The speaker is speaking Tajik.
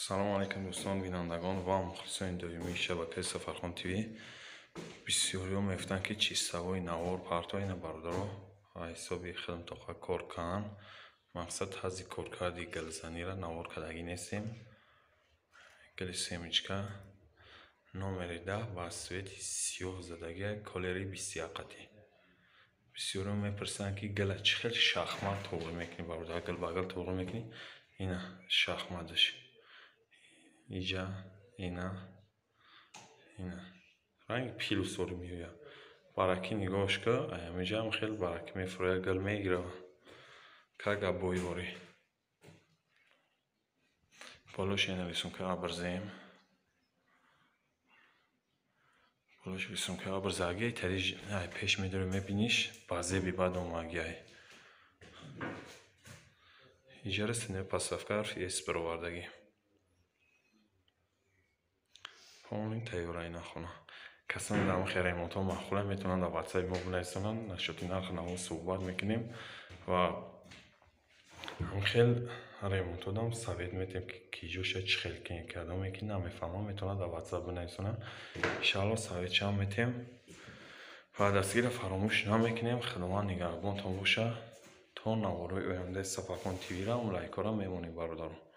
салом алейкум дӯстон бинандагон ва мухлисони доимии шабакаи Сафархон ТВ. бисёриҳо мефтанд ки чистовои навор партои на бародаро ҳисоби хидматоқа кор кан. мақсад ҳази коркарди галзанира навор кардагӣ нестем. гали семечка номери 10 ба свети сиёҳ задагия колери 21. бисёриҳо мепурсанд ки гала чӣ хел шахмат тоғри мекунӣ бародар, гал ба гал тоғри мекунӣ. ина шахматаш иҷа ина ранги пилусори меояд. бараки нигоҳш ка аямиҷам хел бараки мефурӯяд, гал мегирава кага бойвори болош ина рисунка абрзем болош рисунка абрзагия тари пеш медори мебиниш базеби бадо магияй иҷара сине пасавкар ес баровардагӣ полный тайёра нахона. касоне дар мохи ремонтҳо маъқулан метавонанд дар ватсаби мо бинависонанд. нашоти нарх наво суҳбат мекунем ва ҳамхел ремонтҳо дам совет метем ки киҷоша чӣ хел кардам ки намефаҳмам метавонанд дар ватсап бинависонанд. иншаалло советшам метем ва дастгира фаромӯш намекунем. худованд нигарбонтон боша. то навораи ояндаи Сафархон ТВ ра лайкора мемонем бародарон.